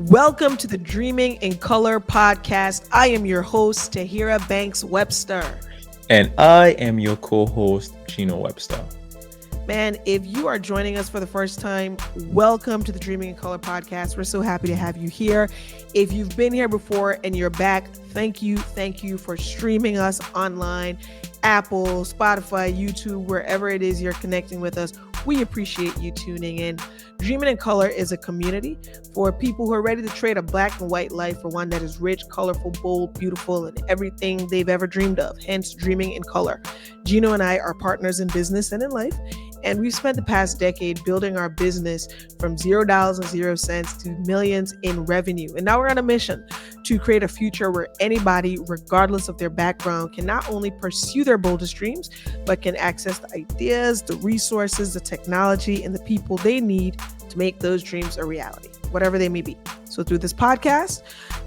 Welcome to the Dreaming in Color podcast. I am your host, Tahirah Banks Webster. And I am your co-host, Gino Webster. Man, if you are joining us for the first time, welcome to the Dreaming in Color podcast. We're so happy to have you here. If you've been here before and you're back, thank you for streaming us online, Apple, Spotify, YouTube, wherever it is you're connecting with us. We appreciate you tuning in. Dreaming in Color is a community for people who are ready to trade a black and white life for one that is rich, colorful, bold, beautiful, and everything they've ever dreamed of. Hence, Dreaming in Color. Gino and I are partners in business and in life. And we've spent the past decade building our business from $0 to millions in revenue. And now we're on a mission to create a future where anybody, regardless of their background, can not only pursue their boldest dreams, but can access the ideas, the resources, the technology, and the people they need to make those dreams a reality, whatever they may be. So through this podcast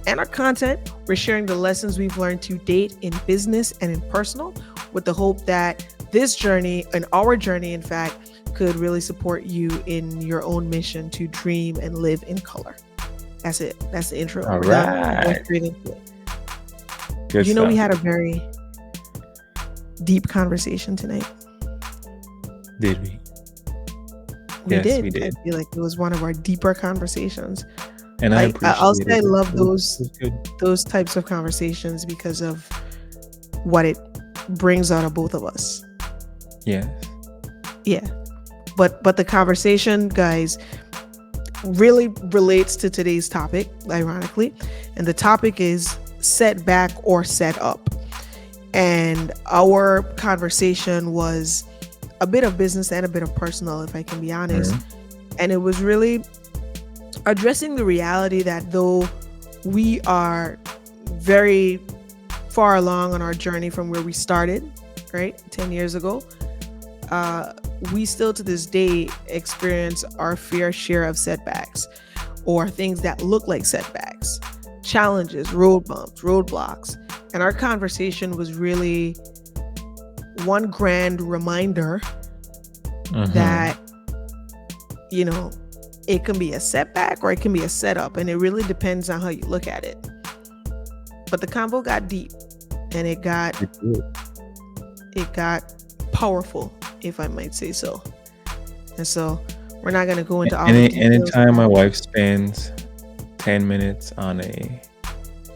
and our content, we're sharing the lessons we've learned to date in business and in personal, with the hope that this journey, and our journey, in fact, could really support you in your own mission to dream and live in color. That's it. That's the intro. All right. Straight into it. Good You know, stuff. we had a very deep conversation tonight. Did we? We Yes, we did. I feel like it was one of our deeper conversations. And I appreciate I'll say it. I love It was good. those types of conversations because of what it brings out of both of us. Yes. Yeah. But the conversation, guys, really relates to today's topic, ironically. And the topic is setback or set up. And our conversation was a bit of business and a bit of personal, if I can be honest. And it was really addressing the reality that though we are very far along on our journey from where we started, right, 10 years ago, we still to this day experience our fair share of setbacks or things that look like setbacks, challenges, road bumps, roadblocks. And our conversation was really one grand reminder that, you know, it can be a setback or it can be a setup, and it really depends on how you look at it. But the convo got deep and it got powerful, if I might say so. And so we're not going to go into all the details. Anytime my wife spends 10 minutes on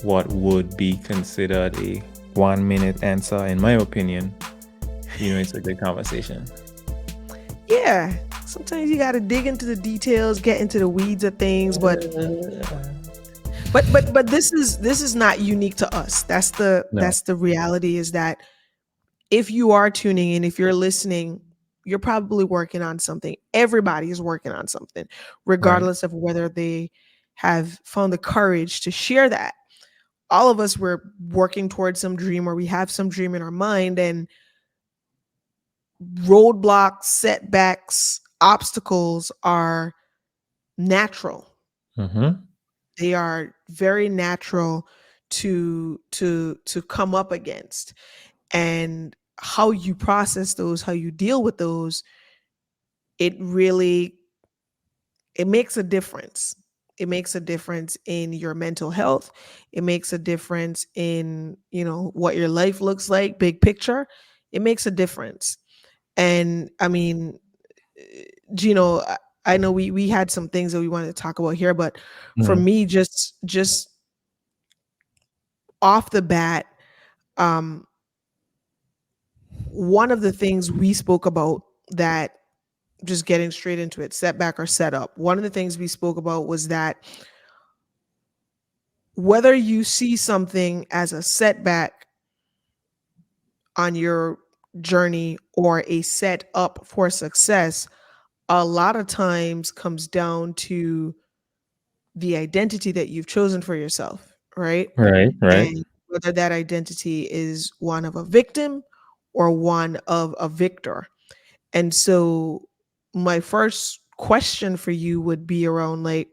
what would be considered a 1-minute answer, in my opinion, it's a good conversation. Yeah. Sometimes you got to dig into the details, get into the weeds of things, but this is not unique to us. That's the reality, is that if you are tuning in, if you're listening, you're probably working on something. Everybody is working on something, regardless of whether they have found the courage to share that. All of us were working towards some dream, or we have some dream in our mind, and roadblocks, setbacks, obstacles are natural. They are very natural to come up against. And how you process those, how you deal with those, it makes a difference. It makes a difference in your mental health. It makes a difference in, what your life looks like, big picture. It makes a difference. And I mean, Gino, I know we had some things that we wanted to talk about here, but for me, just off the bat, one of the things we spoke about, that, just getting straight into it, setback or setup, one of the things we spoke about was that whether you see something as a setback on your journey or a set up for success, a lot of times comes down to the identity that you've chosen for yourself, right? Right. And whether that identity is one of a victim or one of a victor. And so my first question for you would be around, like,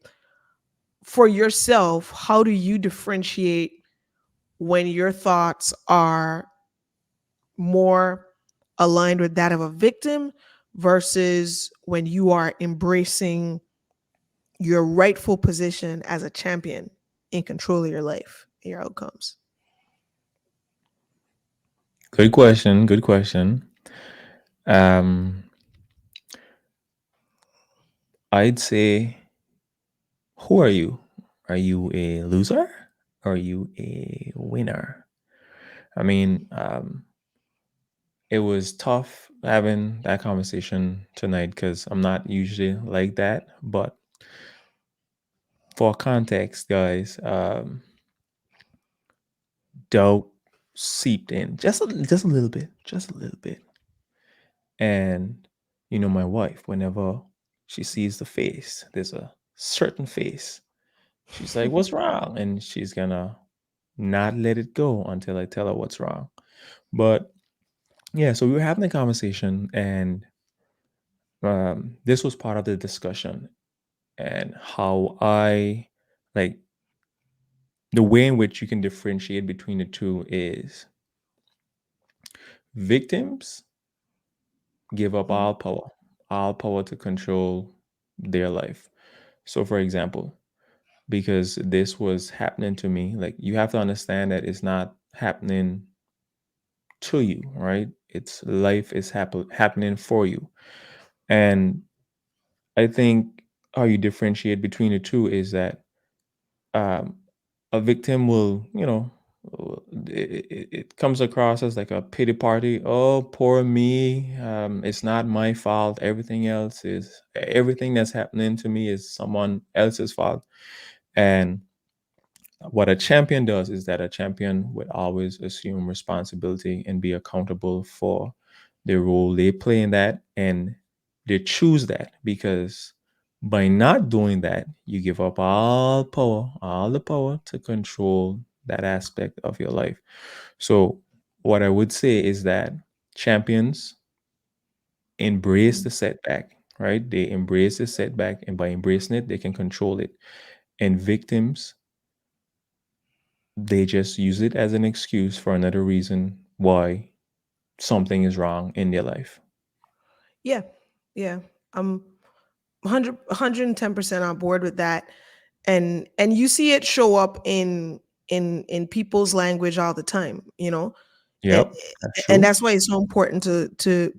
for yourself, how do you differentiate when your thoughts are more aligned with that of a victim versus when you are embracing your rightful position as a champion in control of your life, your outcomes? Good question. Good question. Um, I'd say, who are you? Are you a loser? Are you a winner? I mean, it was tough having that conversation tonight because I'm not usually like that. But for context, guys, doubt seeped in just a little bit, just a little bit. And my wife, whenever she sees the face, there's a certain face. She's like, "What's wrong?" And she's gonna not let it go until I tell her what's wrong. But yeah, so we were having a conversation, and this was part of the discussion, and how I like the way in which you can differentiate between the two is victims give up Mhm. all power to control their life. So, for example, because this was happening to me, like you have to understand that it's not happening to you, right? It's life is happening for you. And I think how you differentiate between the two is that um, a victim will, it comes across as like a pity party. Oh, poor me. It's not my fault. Everything that's happening to me is someone else's fault. And what a champion does is that a champion would always assume responsibility and be accountable for the role they play in that. And they choose that because by not doing that, you give up all the power to control that aspect of your life. So, what I would say is that champions embrace the setback, right? They embrace the setback, and by embracing it, they can control it. And victims, they just use it as an excuse for another reason why something is wrong in their life. Yeah. Yeah. I'm 110% on board with that. And you see it show up in people's language all the time, and Yep, that's and true. that's why it's so important to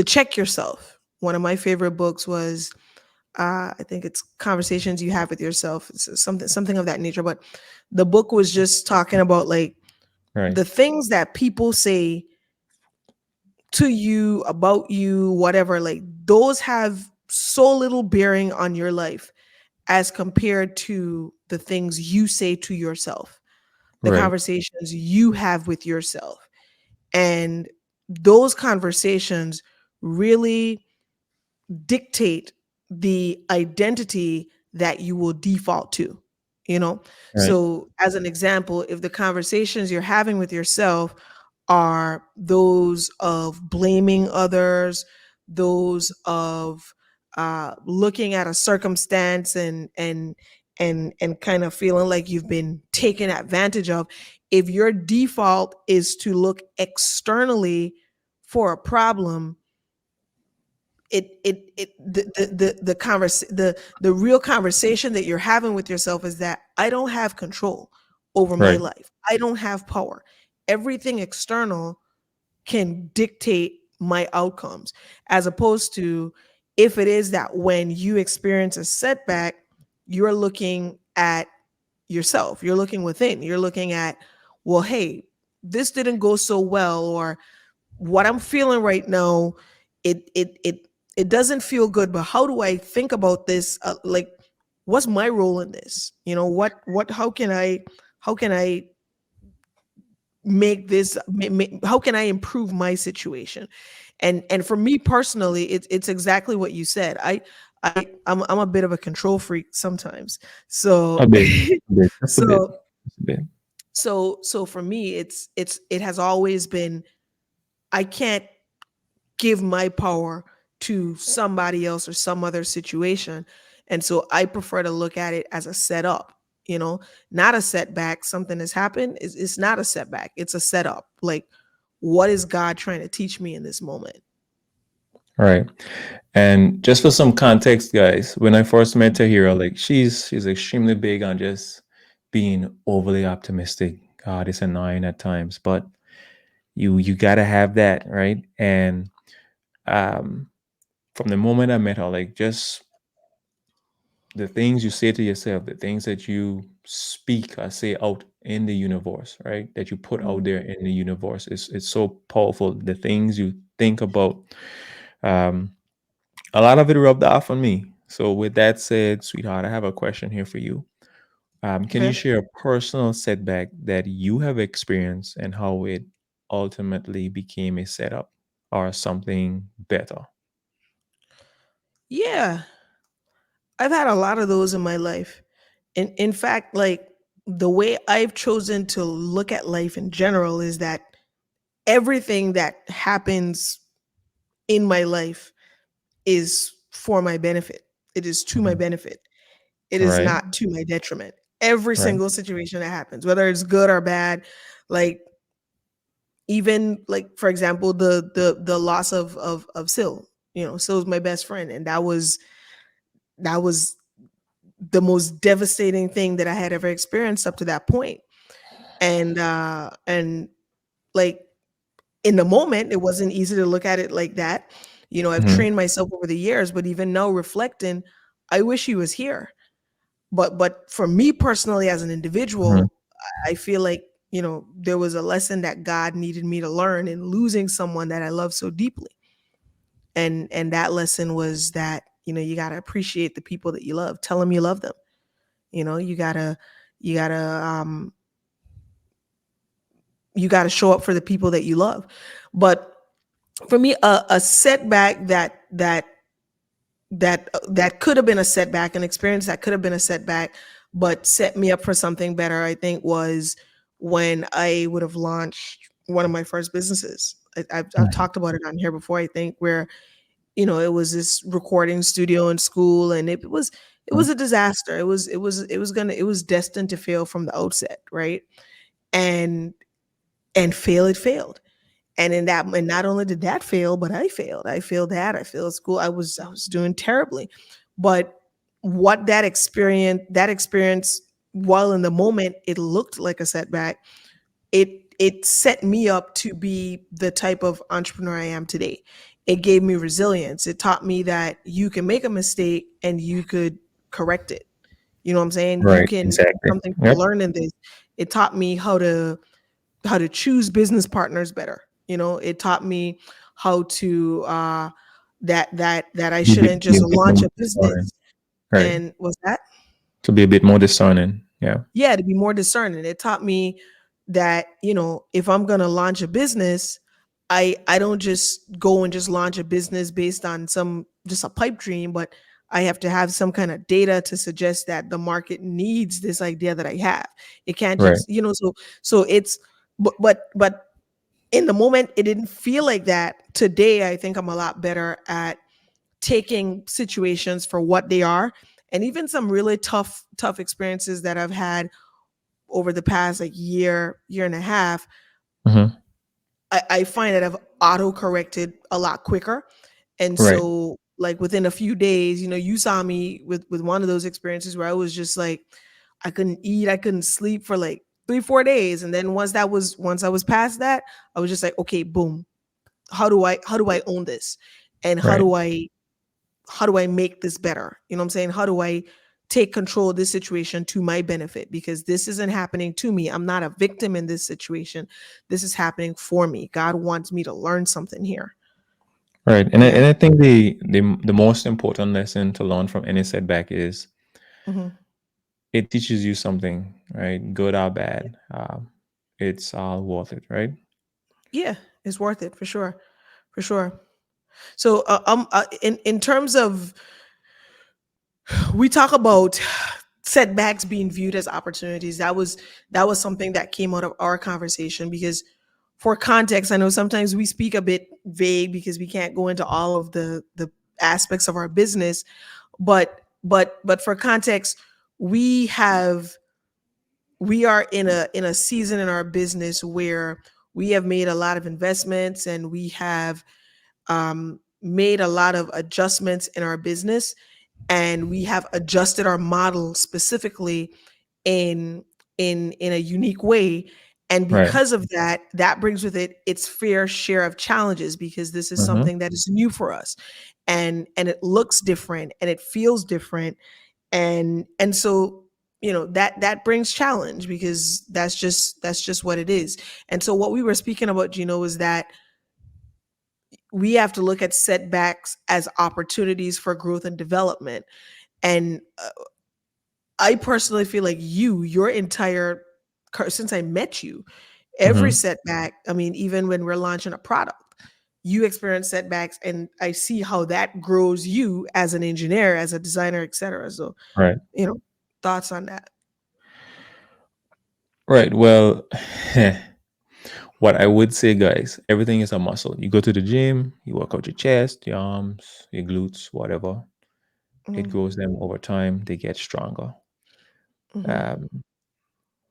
check yourself. One of my favorite books was I think it's Conversations You Have with Yourself. It's something of that nature. But the book was just talking about like Right, the things that people say to you, about you, whatever, like those have so little bearing on your life as compared to the things you say to yourself, the right, conversations you have with yourself. And those conversations really dictate the identity that you will default to, you know? right, So, as an example, if the conversations you're having with yourself are those of blaming others, those of looking at a circumstance and kind of feeling like you've been taken advantage of, if your default is to look externally for a problem, the real conversation that you're having with yourself is that I don't have control over my right, life. I don't have power. Everything external can dictate my outcomes, as opposed to if it is that when you experience a setback, you're looking at yourself, you're looking within, you're looking at, well, hey, this didn't go so well, or what I'm feeling right now, it doesn't feel good. But how do I think about this? Like, what's my role in this? What? How can I make this? How can I improve my situation? And for me personally, it's exactly what you said. I'm a bit of a control freak sometimes. a So bit, a bit, just a bit, so just a bit. so for me, it has always been, I can't give my power to somebody else or some other situation. And so I prefer to look at it as a setup, not a setback. Something has happened. It's not a setback. It's a setup. Like, what is God trying to teach me in this moment? Right. And just for some context, guys, when I first met Tahira, like she's extremely big on just being overly optimistic. God, it's annoying at times, but you gotta have that, right? And um from the moment I met her, like just the things you say to yourself, the things that you speak or say out in the universe, right? That you put out Mhm. there in the universe, it's so powerful. The things you think about, um, a lot of it rubbed off on me. So, with that said, sweetheart, I have a question here for you. Can you Okay. share a personal setback that you have experienced and how it ultimately became a setup or something better? Yeah, I've had a lot of those in my life. In fact, like the way I've chosen to look at life in general is that everything that happens in my life is for my benefit. It is to my Mhm. benefit. It is Right, not to my detriment. Every right, single situation that happens, whether it's good or bad, like even like for example, the loss of Sil. You know, Sil's my best friend, and that was the most devastating thing that I had ever experienced up to that point. And like in the moment, it wasn't easy to look at it like that. You know, I've hmm, trained myself over the years, but even now reflecting, I wish he was here. But for me personally as an hmm, individual, I feel like, you know, there was a lesson that God needed me to learn in losing someone that I love so deeply. And that lesson was that, you know, you got to appreciate the people that you love. Tell them you love them. You know, you got to you got to show up for the people that you love. But for me, a setback that could have been a setback, an experience that could have been a setback, but set me up for something better, I think, was when I would have launched one of my first businesses. I've hmm, talked about it on here before, I think, where, you know, it was this recording studio in school, and it was a disaster. It was destined to fail from the outset, right? And fail, it failed. And not only did that fail, but I failed. I failed school. I was doing terribly. But what that experience, while in the moment it looked like a setback, it set me up to be the type of entrepreneur I am today. It gave me resilience. It taught me that you can make a mistake and you could correct it. You know what I'm saying? You right, can exactly. something to Yep. learn in this. It taught me how to choose business partners better. You know, it taught me how to that I shouldn't Be just a bit more launch a discerning. business. Right. And was that To be a bit more discerning. Yeah. Yeah, to be more discerning. It taught me that, you know, if I'm going to launch a business, I don't just go and just launch a business based on some just a pipe dream, but I have to have some kind of data to suggest that the market needs this idea that I have. It can't Right. just, so it's but in the moment it didn't feel like that. Today I think I'm a lot better at taking situations for what they are, and even some really tough experiences that I've had over the past like year and a half, Hmm. I find that I've auto corrected a lot quicker. And Right. so like within a few days, you know, you saw me with one of those experiences where I was just like, I couldn't eat, I couldn't sleep for like 3 4 days. And then once I was past that, I was just like, okay, boom, how do I own this? And Right. how do I make this better? You know what I'm saying? How do I take control of this situation to my benefit? Because this isn't happening to me. I'm not a victim in this situation. This is happening for me. God wants me to learn something here. Right. Yeah. And I think the most important lesson to learn from any setback is Hmm. it teaches you something, right? Good or bad. It's all worth it, right? Yeah, it's worth it for sure. For sure. So, in terms of, we talk about setbacks being viewed as opportunities. That was something that came out of our conversation, because for context, I know sometimes we speak a bit vague because we can't go into all of the aspects of our business, but for context, we have we are in a season in our business where we have made a lot of investments, and we have made a lot of adjustments in our business, and we have adjusted our model specifically in in a unique way. And Right. because of that, that brings with it its fair share of challenges, because this is Mm-hmm. something that is new for us, and it looks different and it feels different. And so, that brings challenge, because that's just what it is. And so what we were speaking about, Gino, is that we have to look at setbacks as opportunities for growth and development. And I personally feel like your entire since I met you, every Mm-hmm. setback, I mean, even when we're launching a product, you experience setbacks, and I see how that grows you as an engineer, as a designer, etc. So, Right. you know, thoughts on that? Right. Well, what I would say, guys, everything is a muscle. You go to the gym, you work out your chest, your arms, your glutes, whatever. It Mhm, grows them over time. They get stronger. mhm. Um,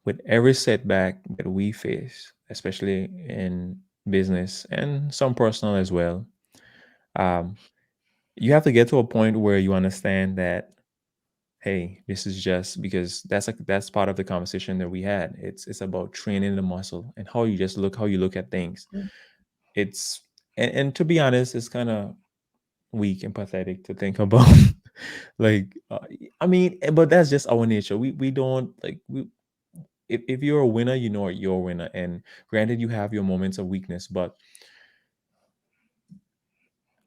with every setback that we face, especially in business and some personal as well, um, you have to get to a point where you understand that, hey, this is just because that's part of the conversation that we had. It's about training the muscle and how you look at things. Mm. It's and to be honest, it's kind of weak and pathetic to think about. like I mean, but that's just our nature. We don't like we if you're a winner, you know you're a winner. And granted, you have your moments of weakness, but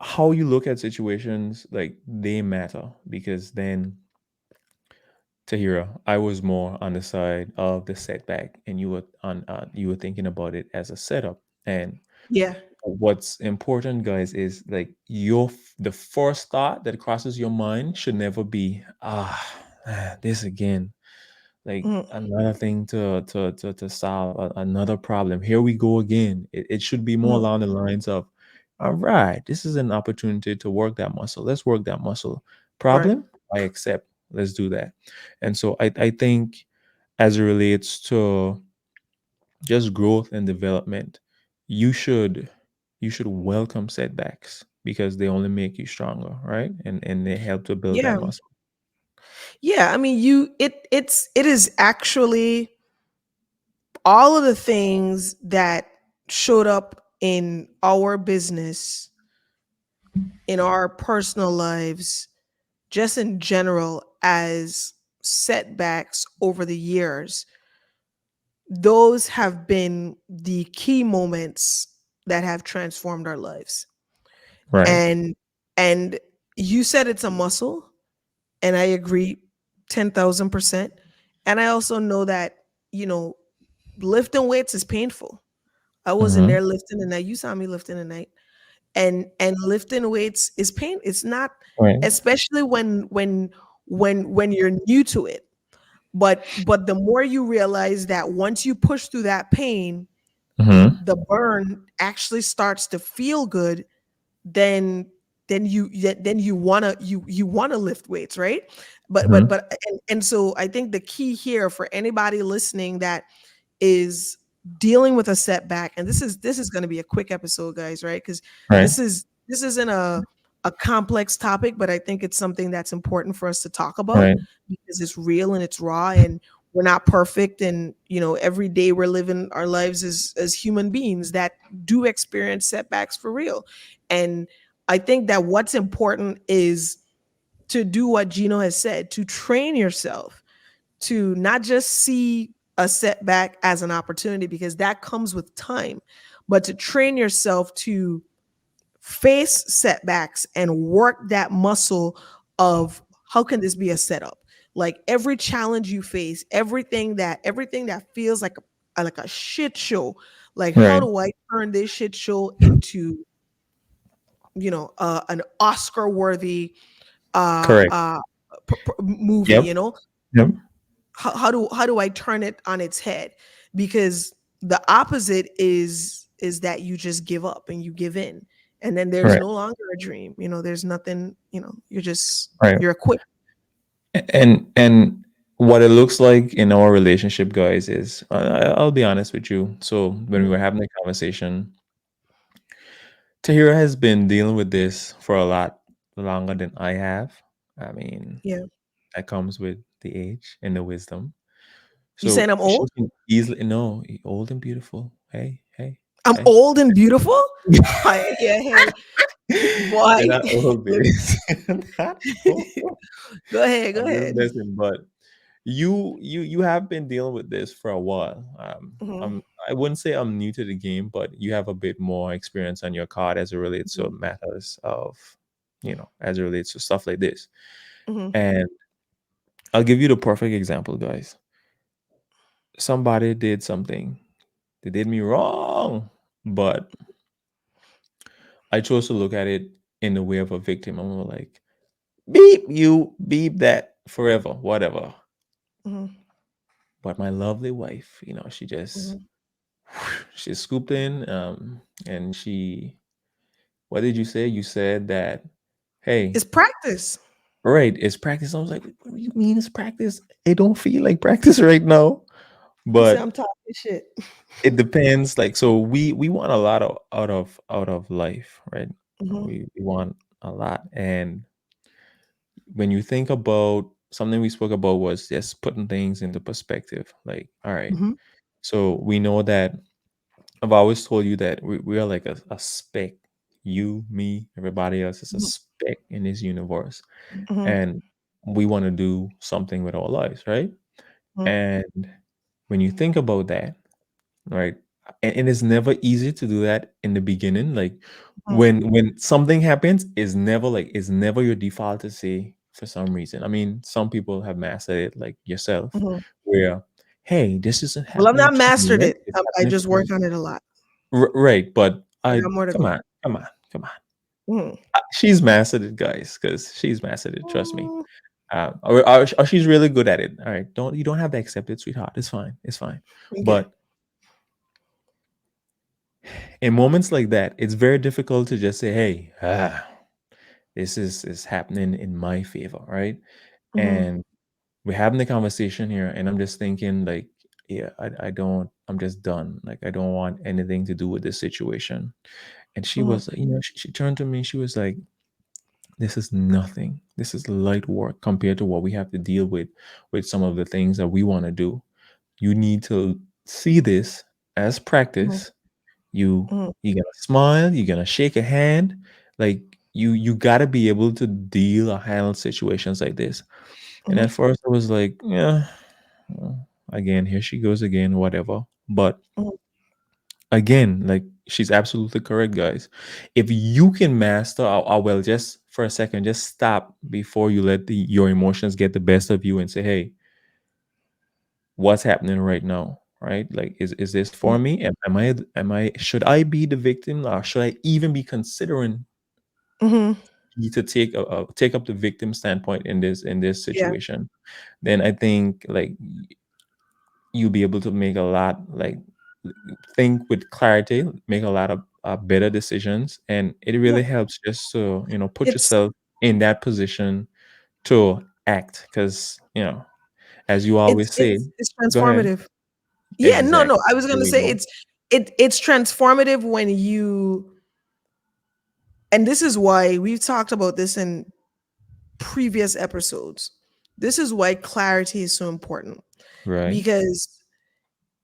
how you look at situations, like, they matter. Because then, Tahira, I was more on the side of the setback, and you were thinking about it as a setup. And Yeah. what's important, guys, is like the first thought that crosses your mind should never be, this again, like Mm, another thing to solve, another problem. Here we go again. It should be more mm. along the lines of, all right, this is an opportunity to work that muscle. Let's work that muscle. Right. Problem, I accept. Let's do that. And so I think, as it relates to just growth and development, you should you should welcome setbacks, because they only make you stronger, right? And they help to build that Yeah. muscle. Yeah. I mean, it is actually all of the things that showed up in our business, in our personal lives, just in general, as setbacks over the years. Those have been the key moments that have transformed our lives. Right. And you said it's a muscle, and I agree 10,000%. And I also know that, you know, lifting weights is painful. I wasn't Mm-hmm. there lifting tonight. You saw me lifting tonight. And lifting weights is pain. It's not, Right. especially when you're new to it. But the more you realize that once you push through that pain, Mm-hmm. the burn actually starts to feel good, then then you wanna lift weights, right? Mm-hmm. And so I think the key here for anybody listening that is dealing with a setback, and this is going to be a quick episode, guys, right? Because Right. this isn't a complex topic, but I think it's something that's important for us to talk about, Right. because it's real and it's raw, and we're not perfect. And every day we're living our lives as human beings that do experience setbacks for real. And I think that what's important is to do what Gino has said, to train yourself to not just see a setback as an opportunity, because that comes with time, but to train yourself to face setbacks and work that muscle of how can this be a setup? Like every challenge you face, everything that feels like a shit show, like how Right. do I turn this shit show into an Oscar worthy Correct. movie, Yep. Yep. how do I turn it on its head? Because the opposite is that you just give up and you give in, and then there's Right. no longer a dream. There's nothing. Right. You're equipped. And what it looks like in our relationship, guys, is, I'll be honest with you. So when we Mhm, were having the conversation, Tahira has been dealing with this for a lot longer than I have. I mean, Yeah. that comes with the age and the wisdom. You saying So I'm she old? can easily no, old and beautiful. Hey, hey, I'm hey. old and beautiful? Hi, yeah, hey, boy. You're not old, Let baby. me- Not old. Go ahead, go I'm just ahead. messing, but you have been dealing with this for a while. Mhm, I wouldn't say I'm new to the game, but you have a bit more experience on your card as it relates to mhm, matters of, as it relates to stuff like this. mhm, And I'll give you the perfect example, guys. Somebody did something. They did me wrong, but I chose to look at it in the way of a victim. I'm like, beep you, beep that forever, whatever. mhm, But my lovely wife, she just mhm. she scooped in, and what did you say? You said that, hey, It's practice. right, it's practice. I was like, what do you mean it's practice? It don't feel like practice right now. You say But I'm talking shit. it depends. Like, so we want a lot of out of life, right? Mhm, We want a lot. And when you think about something we spoke about was just putting things into perspective. Like, all right, mhm, so we know that I've always told you that we are like a speck. You, me, everybody else is a mhm, speck in this universe. mhm, And we want to do something with our lives, right? mhm, And when you think about that, right, and it's never easy to do that in the beginning. Like mhm, when something happens, it's never your default to say for some reason. I mean, some people have mastered it, like yourself, mhm. where, hey, this isn't Well, I've happening not to me, mastered right? it. It's I happening just for me. work on it a lot. Right, but I I got more to come go. on, come on, come on. Mhm. She's mastered it, guys, because she's mastered it. Trust me. Mm, Or she's really good at it. All right, you don't have to accept it, sweetheart. It's fine. It's fine. okay. But in moments like that, it's very difficult to just say, "Hey, this is happening in my favor," right? Mhm, And we're having the conversation here, and I'm just thinking, like, yeah, I don't. I'm just done. Like, I don't want anything to do with this situation. And she mhm, was, she turned to me. She was like, this is nothing. This is light work compared to what we have to deal with some of the things that we want to do. You need to see this as mhm, practice. You mhm, you gotta smile, you gotta shake a hand. Like you gotta be able to deal or handle situations like this. And mhm, at first I was like, yeah, again, here she goes again, whatever. But mhm, again, like she's absolutely correct, guys. If you can master, well, just for a second, just stop before you let your emotions get the best of you and say, "Hey, what's happening right now?" Right? Like, is this for me? Am I should I be the victim, or should I even be considering mhm. to take up the victim standpoint in this Yeah. situation? Then I think like you'll be able to make a lot like think with clarity, make a lot of better decisions, and it Yeah. really helps just to put It's yourself in that position to act, because as you it's always say. it's it's Go ahead. transformative. Yeah, no, Exactly. no. I was There gonna we say go. it's transformative when you, and this is why we've talked about this in previous episodes. This is why clarity is so important. Right. Because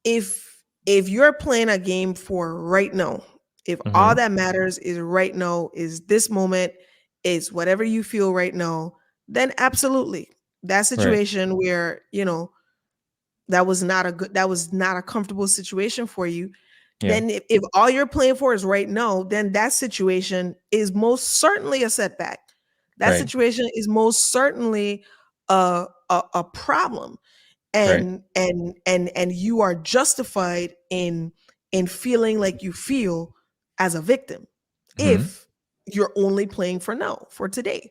if you're playing a game for right now, if all Mm-hmm. that matters is right now, is this moment, is whatever you feel right now, then absolutely. That Right. situation where, that was not a comfortable situation for you, Yeah. then if all you're playing for is right now, then that situation is most certainly a setback. That Right. situation is most certainly a problem, Right. and you are justified in feeling like you feel as a victim Mm-hmm. if you're only playing for now, for today.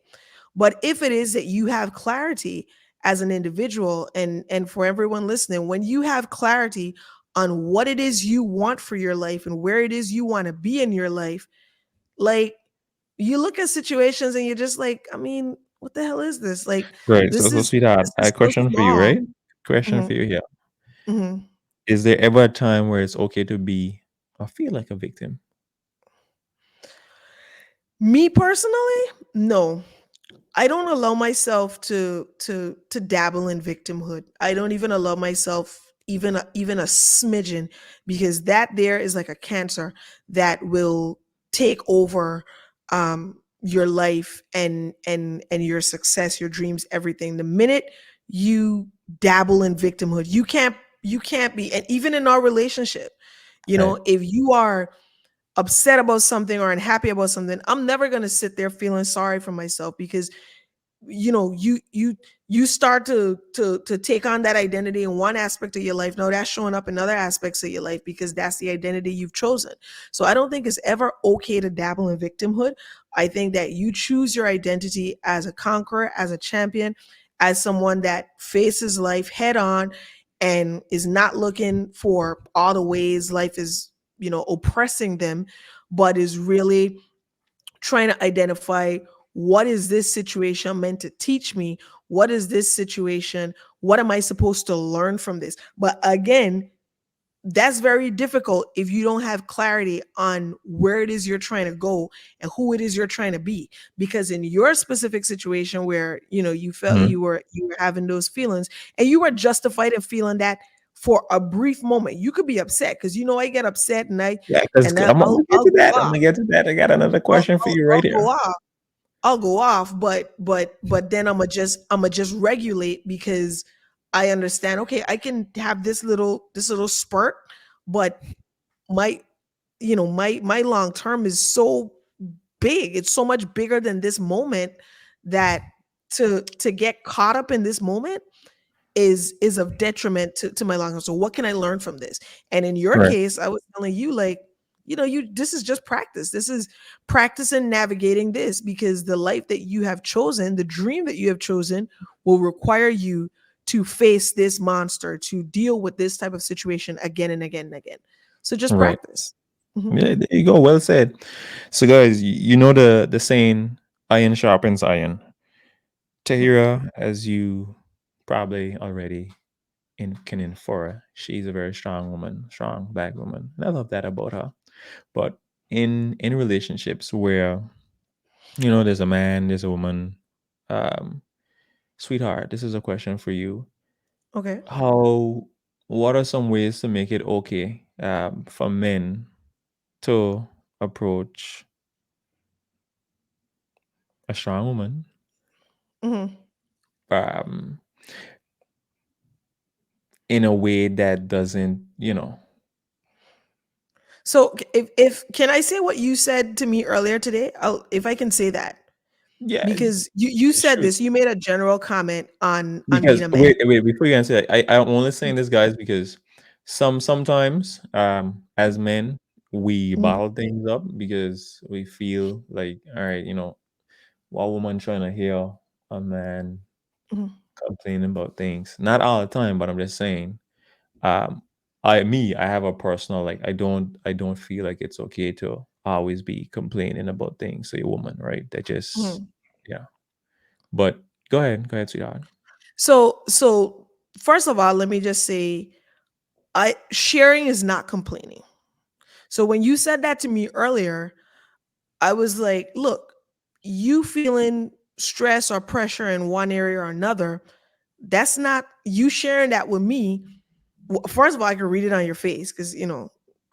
But if it is that you have clarity as an individual, and for everyone listening, when you have clarity on what it is you want for your life and where it is you want to be in your life, like, you look at situations and you're just like, I mean, what the hell is this? Like, Right. So, this so is sweetheart, this I is have a so question for you, small. right? Question Mhm, for you here. mhm. Is there ever a time where it's okay to be or feel like a victim? Me personally, no. I don't allow myself to dabble in victimhood. I don't even allow myself even a smidgen, because that there is like a cancer that will take over your life and your success, your dreams, everything. The minute you dabble in victimhood, you can't be. And even in our relationship, Right. if you are upset about something or unhappy about something, I'm never going to sit there feeling sorry for myself, because you start to take on that identity in one aspect of your life. Now that's showing up in other aspects of your life, because that's the identity you've chosen. So I don't think it's ever okay to dabble in victimhood. I think that you choose your identity as a conqueror, as a champion, as someone that faces life head on and is not looking for all the ways life is oppressing them, but is really trying to identify, what is this situation meant to teach me? What is this situation? What am I supposed to learn from this? But again, that's very difficult if you don't have clarity on where it is you're trying to go and who it is you're trying to be. Because in your specific situation where you felt Mhm. you were having those feelings, and you were justified in feeling that for a brief moment, you could be upset, because I get upset, and I Yeah, because and I, I'm I'll gonna get I'll to go that. I'm off. gonna get to that. I got another I'll, question for I'll, you I'll right go here. off. I'll go off, but then I'm gonna just regulate, because I understand. Okay, I can have this little spurt, but my my long term is so big. It's so much bigger than this moment, that to get caught up in this moment is of detriment to my long term. So what can I learn from this? And in your Right. case, I was telling you, like, you this is just practice. This is practice in navigating this, because the life that you have chosen, the dream that you have chosen, will require you to face this monster, to deal with this type of situation again and again and again. So just Right. practice. Mhm. Yeah, there you go. Well said. So, guys, you know the saying, "Iron sharpens iron." Mhm. Tahira, as you probably already can infer, she's a very strong woman, strong black woman. And I love that about her. But in relationships where there's a man, there's a woman, um, sweetheart, this is a question for you. Okay. How What are some ways to make it okay for men to approach a strong woman Mhm. um, in a way that doesn't, So if can I say what you said to me earlier today? If I can say that, yeah, because you said shoot. this, you made a general comment on being Because a man. wait, before you answer that, I'm only saying this, guys, because sometimes as men we Mhm. bottle things up because we feel like, all right, what woman trying to hear a man Mhm. complaining about things. Not all the time, but I'm just saying. Um, I have a personal, like, I don't feel like it's okay to always be complaining about things to a woman, right? That just, Mhm. yeah. But go ahead, sweetheart. So first of all, let me just say, I sharing is not complaining. So when you said that to me earlier, I was like, look, you feeling stress or pressure in one area or another, that's not you sharing that with me. First of all, I can read it on your face, because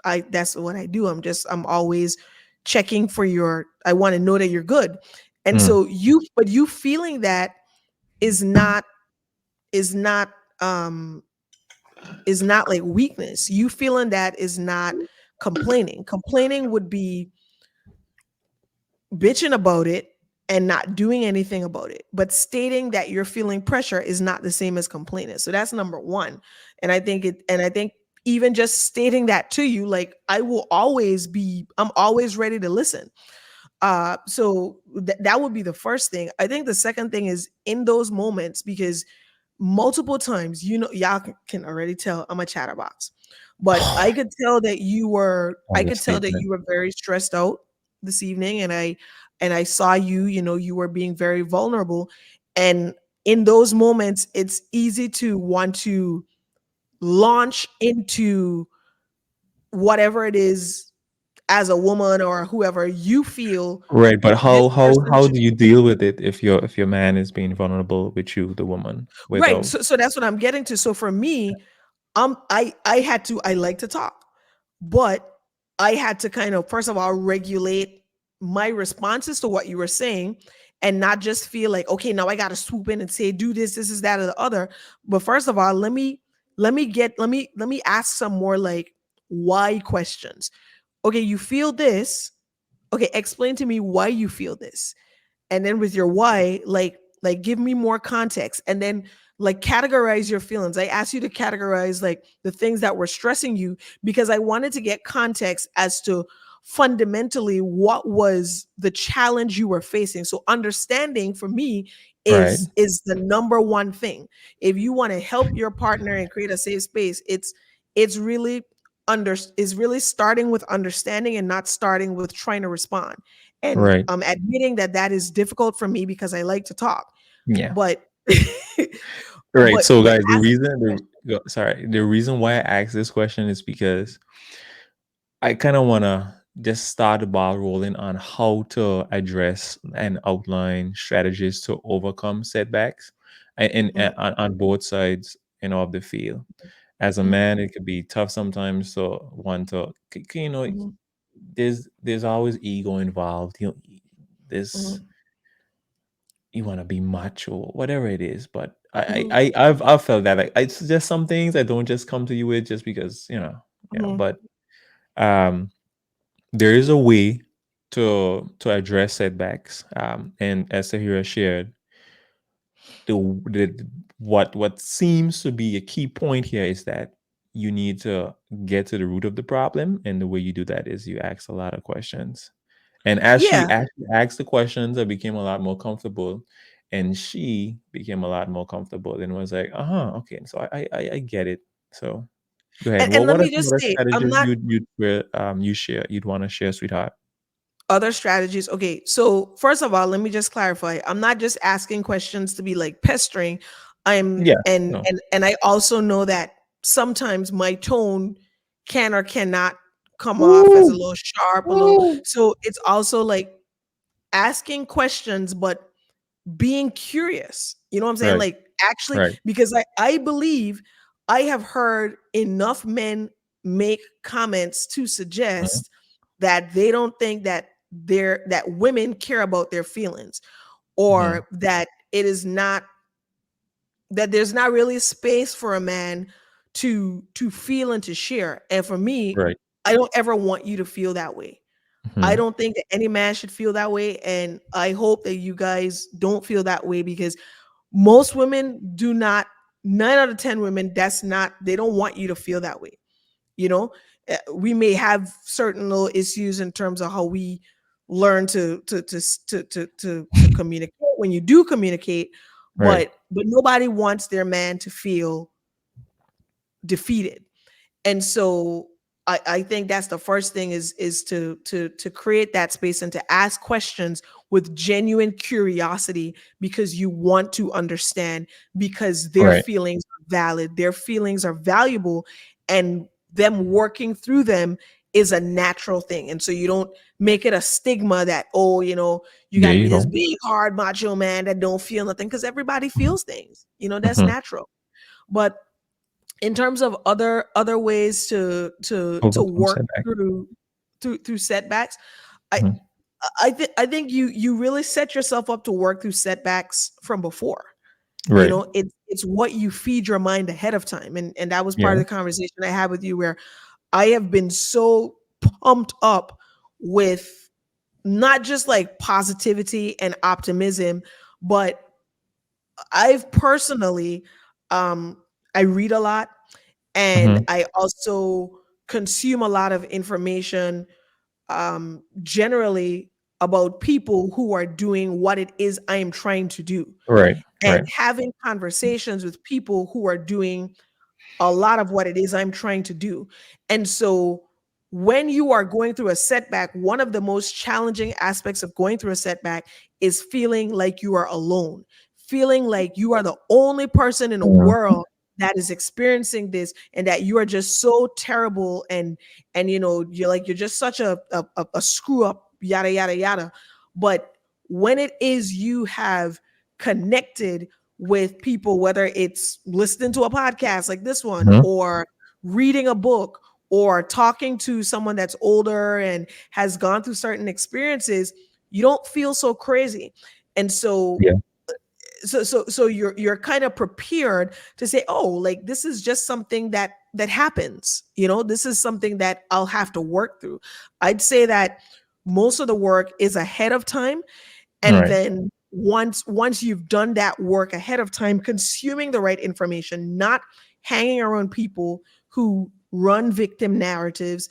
I that's what I do. I'm always checking for your. I want to know that you're good, and Mm, so you feeling that is not is not um is not like weakness. You feeling that is not complaining. Complaining would be bitching about it and not doing anything about it. But stating that you're feeling pressure is not the same as complaining. So that's number one. And I think even just stating that to you, like, I'm always ready to listen. So that would be the first thing. I think the second thing is in those moments, because multiple times, y'all can already tell I'm a chatterbox, but I could tell that understatement. you were very stressed out this evening, and I saw you were being very vulnerable. And in those moments, it's easy to want to launch into whatever it is as a woman or whoever, you feel Right, but this person how should. do you deal with it if your man is being vulnerable with you, the woman, Right. without So that's what I'm getting to. So for me, I had to, I like to talk, but I had to kind of first of all regulate my responses to what you were saying, and not just feel like, okay, now I gotta swoop in and say, do this is that or the other. But first of all, let me ask some more like why questions. Okay, you feel this. Okay, explain to me why you feel this. And then with your why, like give me more context, and then like categorize your feelings. I asked you to categorize like the things that were stressing you, because I wanted to get context as to fundamentally what was the challenge you were facing. So understanding for me right, is the number one thing. If you want to help your partner and create a safe space, it's really is really starting with understanding and not starting with trying to respond. And right, I'm admitting that that is difficult for me because I like to talk. yeah, But right. So, but guys, asking questions. the reason why I asked this question is because I kind of want to just start the ball rolling on how to address and outline strategies to overcome setbacks, and Mhm, on both sides, of the field. As a mhm, man, it could be tough sometimes to want to, mhm, there's always ego involved. There's mhm, you want to be macho, whatever it is. But mhm, I've felt that it's just some things I don't just come to you with just because mhm. But um, there is a way to address setbacks. And as Tahirah shared, the what seems to be a key point here is that you need to get to the root of the problem, and the way you do that is you ask a lot of questions. And as she Yeah. actually asked the questions, I became a lot more comfortable, and she became a lot more comfortable and was like, "Uh-huh, okay, so I get it." So go ahead. And let What are me some just other say, I'm strategies not you'd want to share, sweetheart? other strategies. Okay, so first of all, let me just clarify. I'm not just asking questions to be like pestering. I'm Yeah, no, and I also know that sometimes my tone can or cannot come off as a woo, little sharp, a little. woo. So it's also like asking questions, but being curious. You know what I'm saying? Right, Like actually, right. because I believe I have heard enough men make comments to Mhm. suggest that they don't think that that women care about their feelings, Mhm. or that it is not, that there's not really space for a man to feel and to share. And for me, Right. I don't ever want you to feel that way. I Mhm. don't think that any man should feel that way, and I hope that you guys don't feel that way, because most women do not. 9 out of 10 women, that's not, they don't want you to feel that way. You know, we may have certain little issues in terms of how we learn to communicate when you do communicate, Right. but nobody wants their man to feel defeated. And so I think that's the first thing, is to create that space and to ask questions with genuine curiosity, because you want to understand, because their Right. feelings are valid, their feelings are valuable, and them working through them is a natural thing. And so you don't make it a stigma that, oh, you got There to be you this go. big hard macho man that don't feel nothing, because everybody Mhm. feels things. That's Mhm. natural. But in terms of other ways to Overcome work setback. through setbacks, i Mhm. I think you really set yourself up to work through setbacks from before. Right. It's what you feed your mind ahead of time, and that was part of Yeah. the conversation I had with you, where I have been so pumped up with not just like positivity and optimism, but I've personally, um I read a lot, and Mhm. I also consume a lot of information, generally, about people who are doing what it is I am trying to do, Right. and Right. having conversations with people who are doing a lot of what it is I'm trying to do. And so when you are going through a setback, one of the most challenging aspects of going through a setback is feeling like you are alone, feeling like you are the only person in the Mhm. world that is experiencing this, and that you are just so terrible, and you're like, you're just such a screw up, yada yada yada. But when it is you have connected with people, whether it's listening to a podcast like this one, Mhm. or reading a book, or talking to someone that's older and has gone through certain experiences, you don't feel so crazy. And Yeah. so you're kind of prepared to say, oh, like, this is just something that happens, this is something that I'll have to work through. I'd say that most of the work is ahead of time, and Right. then once you've done that work ahead of time, consuming the right information, not hanging around people who run victim narratives,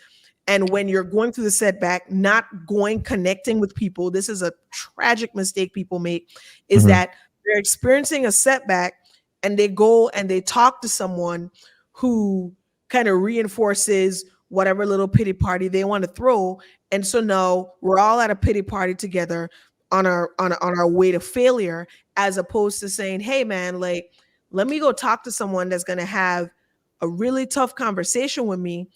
and when you're going through the setback, not going connecting with people. This is a tragic mistake people make, is Mhm. that they're experiencing a setback, and they go and they talk to someone who kind of reinforces whatever little pity party they want to throw. And so now we're all at a pity party together, on our way to failure, as opposed to saying, hey man, like, let me go talk to someone that's going to have a really tough conversation with me,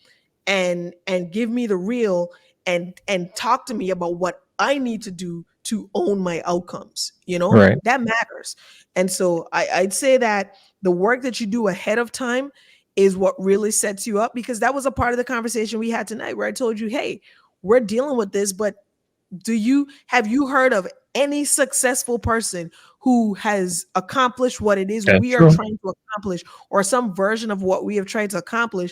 and give me the real, and talk to me about what I need to do to own my outcomes. Right. That matters. And so I'd say that the work that you do ahead of time is what really sets you up, because that was a part of the conversation we had tonight, where I told you, hey, we're dealing with this, but have you heard of any successful person who has accomplished what it is That's we are true. trying to accomplish, or some version of what we have tried to accomplish,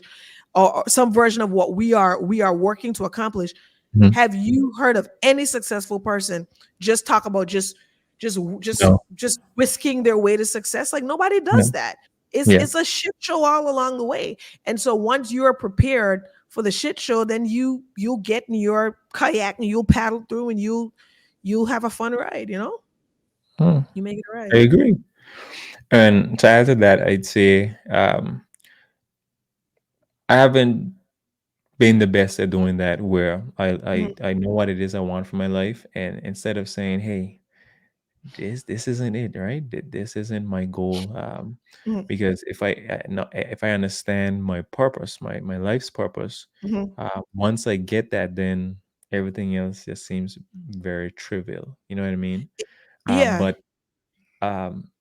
or some version of what we are working to accomplish? Mhm. Have you heard of any successful person just talk about No. just whisking their way to success? Like, nobody does No. that. it's Yeah. it's a shit show all along the way. And so once you're prepared for the shit show, then you'll get in your kayak, and you'll paddle through, and you'll have a fun ride. Mm, You make it a I ride. agree. And to add to that, I'd say I haven't been the best at doing that, where Mhm, I know what it is I want for my life, and instead of saying, "Hey, this isn't it, right? This isn't my goal," mhm, because if I understand my purpose, my life's purpose, mhm. once I get that, then everything else just seems very trivial. You know what I mean? Yeah. But um,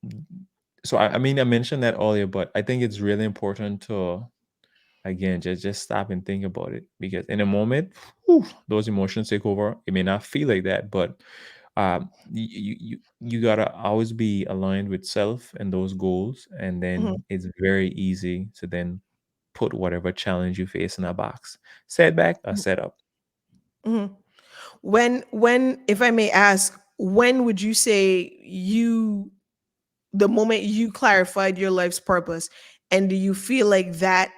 so I mean, I mentioned that earlier, but I think it's really important to, again, just stop and think about it, because in a moment, whew, those emotions take over. It may not feel like that, but you gotta always be aligned with self and those goals, and Mhm, then it's very easy to then put whatever challenge you face in a box. Setback or mhm, setup. mhm. When, if I may ask, when would you say the moment you clarified your life's purpose, and do you feel like that,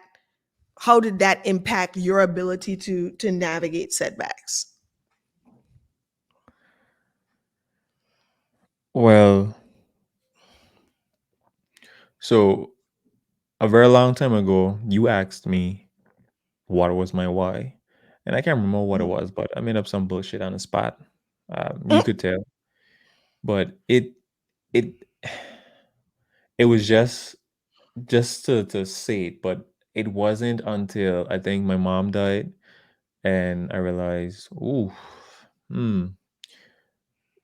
how did that impact your ability to navigate setbacks? Well, so a very long time ago, you asked me what was my why, and I can't remember what it Mhm. was, but I made up some bullshit on the spot. You could tell, but it it was just to say it, but it wasn't until I think my mom died, and I realized, ooh, hmm,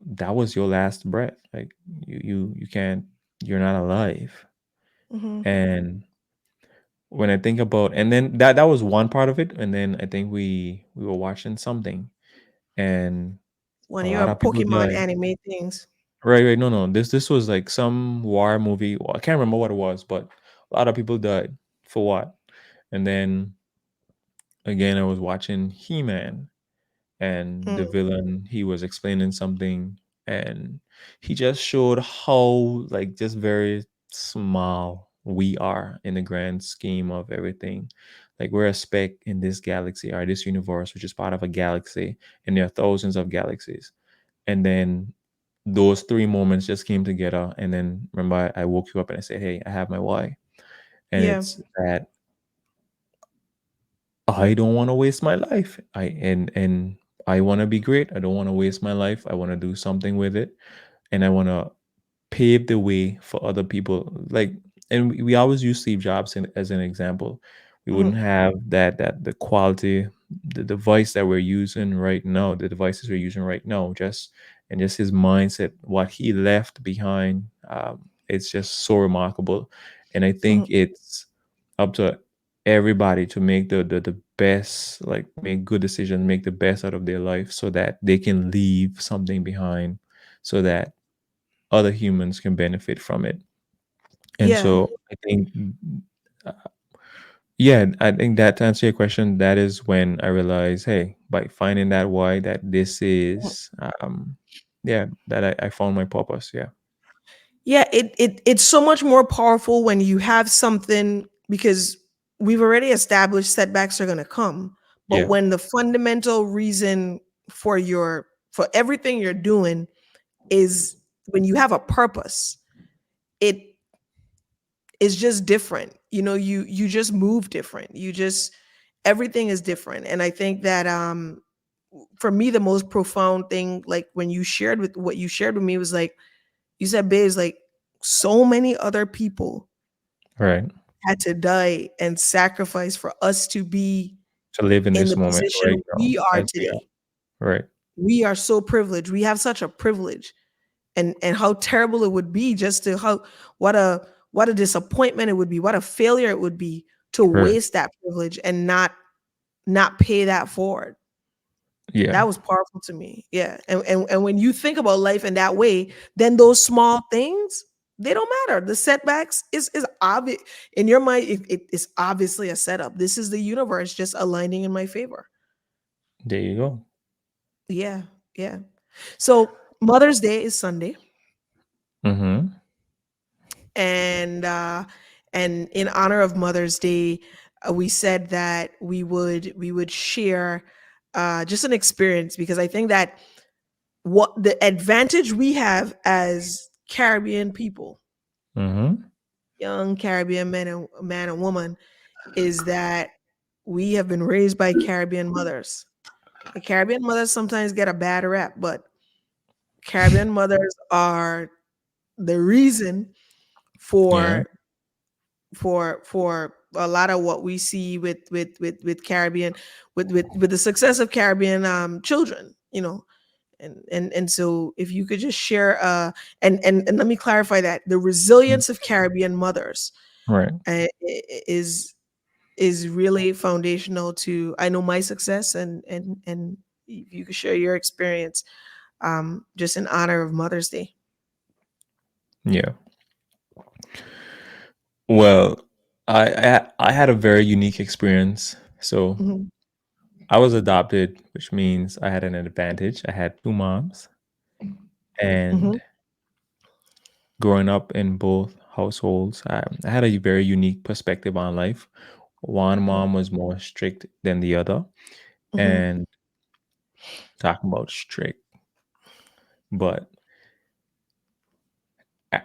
that was your last breath. Like, you can't, you're not alive. Mhm. And when I think about, and then that was one part of it, and then I think we were watching something, and One a of lot your of people Pokemon died. anime things. Right, right. No, no. This was like some war movie. Well, I can't remember what it was, but a lot of people died for what? And then again, I was watching He-Man, and the Mm, villain, he was explaining something, and he just showed how, like, just very small we are in the grand scheme of everything. Like, we're a speck in this galaxy, or this universe, which is part of a galaxy, and there are thousands of galaxies. And then those three moments just came together, and then remember, I woke you up and I said, hey, I have my why. And yeah. it's that I don't want to waste my life. And I want to be great. I don't want to waste my life. I want to do something with it, and I want to pave the way for other people. Like, and we always use Steve Jobs as an example. We wouldn't Mhm. have that the quality, the device that we're using right now, the devices we're using right now, just and just his mindset, what he left behind. It's just so remarkable, and I think Mhm. it's up to everybody to make the best, like make good decisions, make the best out of their life, so that they can leave something behind, so that other humans can benefit from it. And Yeah. so I think, uh, yeah, I think that to answer your question, that is when I realized, hey, by finding that why, that this is, yeah, that I found my purpose. Yeah, Yeah, it's so much more powerful when you have something, because we've already established setbacks are going to come. But yeah, when the fundamental reason for your for everything you're doing is when you have a purpose, it is just different. You just move different. You just everything is different. And I think that for me the most profound thing, like when you shared with what you shared with me, was like you said, Biz, like so many other people right. had to die and sacrifice for us to be To live in in this the moment right position now, we are as we are. today. Right. We are so privileged. We have such a privilege. And how terrible it would be just to how what a what a disappointment it would be, what a failure it would be to Right. waste that privilege and not pay that forward. Yeah. That was powerful to me. Yeah. And when you think about life in that way, then those small things, they don't matter. The setbacks is obvious in your mind. It's obviously a setup. This is the universe just aligning in my favor. There you go. Yeah. Yeah. So Mother's Day is Sunday. Mm-hmm. And in honor of Mother's Day, we said that we would share just an experience, because I think that what the advantage we have as Caribbean people, Mm-hmm. young Caribbean man and woman, is that we have been raised by Caribbean mothers. The Caribbean mothers sometimes get a bad rap, but Caribbean mothers are the reason Yeah. for for a lot of what we see with Caribbean, with the success of Caribbean children. And so if you could just share and let me clarify that the resilience of Caribbean mothers Right. is really foundational to, I know, my success, and if you could share your experience just in honor of Mother's Day. Yeah. Well, I had a very unique experience. So Hmm. I was adopted, which means I had an advantage. I had two moms, Hmm. and growing up in both households, I had a very unique perspective on life. One Hmm. mom was more strict than the other, Hmm. and talking about strict, but a-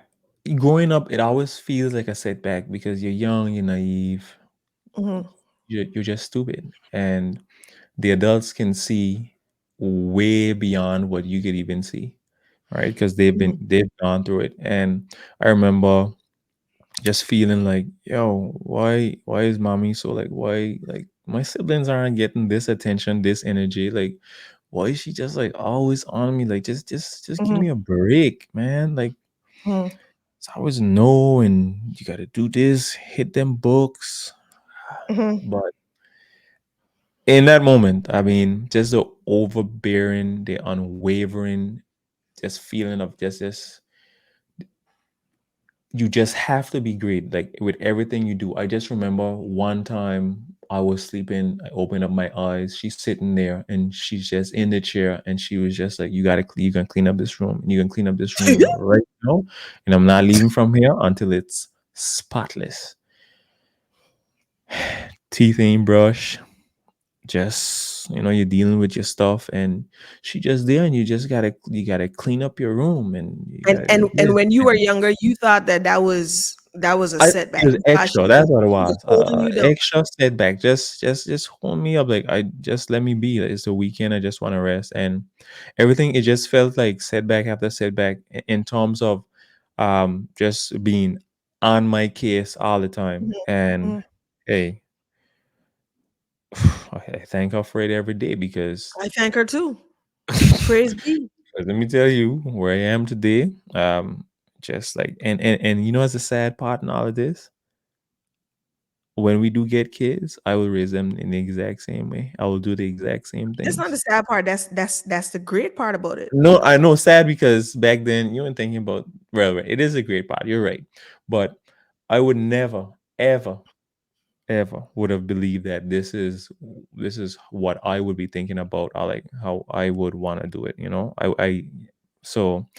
growing up, it always feels like a setback because you're young, you're naive, Hmm. you're just stupid, and the adults can see way beyond what you could even see, right? Because Hmm. they've gone through it. And I remember just feeling like, yo, why is mommy so, like, why, like, my siblings aren't getting this attention, this energy, like, why is she just like always on me, like, just give Hmm. me a break, man, like, Hmm. it's always no, and you got to do this, hit them books. Hmm. But in that moment, I mean, just the overbearing, the unwavering, just feeling of just you just have to be great, like with everything you do. I just remember one time I was sleeping, I opened up my eyes, she's sitting there and she's just in the chair, and she was just like, you gonna clean up this room, and you can clean up this room right now, and I'm not leaving from here until it's spotless. Teeth ain't brush, just, you're dealing with your stuff, and she just there, and you gotta clean up your room, and you and gotta and do and this. when you were younger, you thought that was a It setback. was You thought extra. That's what it she was was. holding you down. Extra setback. Just hold me up. Like, I just let me be. Like, it's the weekend. I just want to rest, and everything. It just felt like setback after setback in terms of just being. on my case all the time. Mhm. And Mhm. hey, I thank her for it every day because I thank her too. Praise be. let me tell you where I am today. Just like and you know what's the sad part in all of this? When we do get kids, I will raise them in the exact same way. I will do the exact same That's not the things. sad part. That's the great part about it. No, I know sad because back then you weren't thinking about well, it is a great part. You're right, but I would never, ever, ever would have believed that this is what I would be thinking about, or like how I would want to do it. I so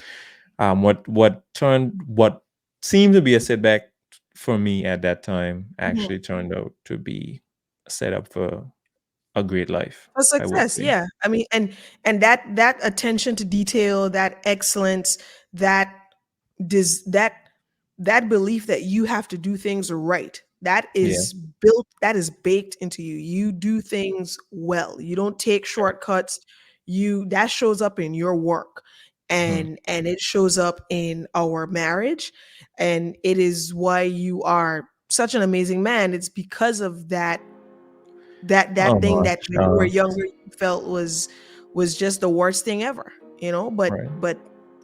what seemed to be a setback for me at that time Mhm. actually turned out to be a setup for a great life, For I would success, say. yeah. I mean, and that attention to detail, that excellence, that does that belief that you have to do things right, that Yeah. is built, that is baked into you. You do things well. You don't take shortcuts. You that shows up in your work, Mhm. and it shows up in our marriage, and it is why you are such an amazing man. It's because of that Oh thing my that when you were gosh. younger you felt was just the worst thing ever, but Right.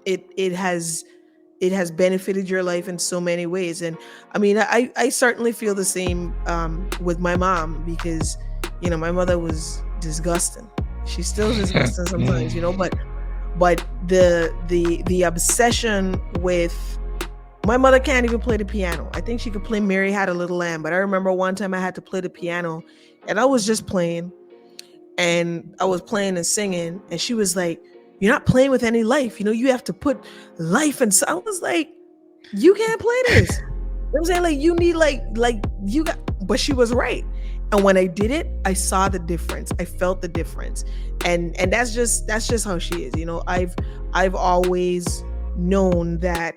it has benefited your life in so many ways. And I mean, I certainly feel the same with my mom, because my mother was disgusting. She's still disgusting sometimes, but the obsession with my mother can't even play the piano. I think she could play Mary Had a Little Lamb, but I remember one time I had to play the piano and I was just playing, and I was playing and singing, and she was like, "You're not playing with any life. You have to put life." And so I was like, "You can't play this." I'm saying, like, you need like you got, but she was right. And when I did it, I saw the difference. I felt the difference, and that's just how she is. I've always known that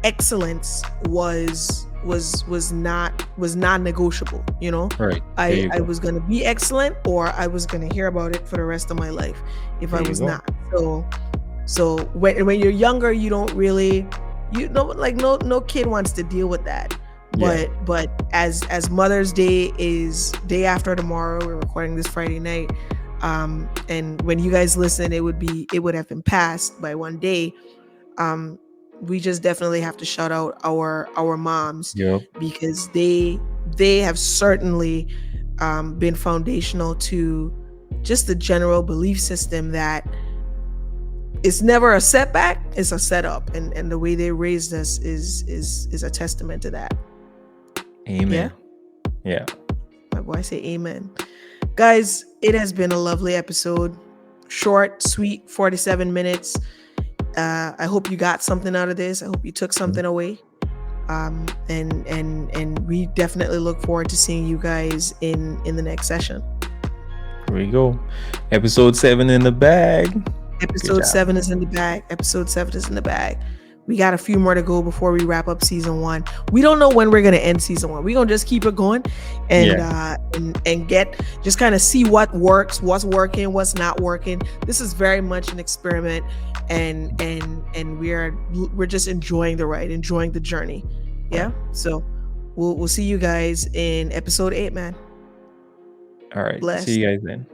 excellence was non-negotiable. Right. There I you I go. was going to be excellent, or I was going to hear about it for the rest of my life if There I you was go. not. So when you're younger, you don't really, like, no kid wants to deal with that. Yeah. But as Mother's Day is day after tomorrow, we're recording this Friday night, and when you guys listen, it would have been passed by one day. um we just definitely have to shout out our moms, Yep. because they have certainly been foundational to just the general belief system that it's never a setback, it's a setup, and the way they raised us is a testament to that. Yeah. Amen. Yeah. My boy, I say amen. Guys, it has been a lovely episode. Short, sweet, 47 minutes. I hope you got something out of this. I hope you took Mhm. something away. And we definitely look forward to seeing you guys in the next session. Here we go. Episode 7 in the bag. Good Episode job. 7 is in the bag. Episode 7 is in the bag. We got a few more to go before we wrap up season 1. We don't know when we're gonna end season 1. We're gonna just keep it going, and Yeah. and get just kind of see what works, what's working, what's not working. This is very much an experiment, and we're just enjoying the ride, enjoying the journey. Right. Yeah. So we'll see you guys in episode 8, man. All right. See Blessed. you guys then.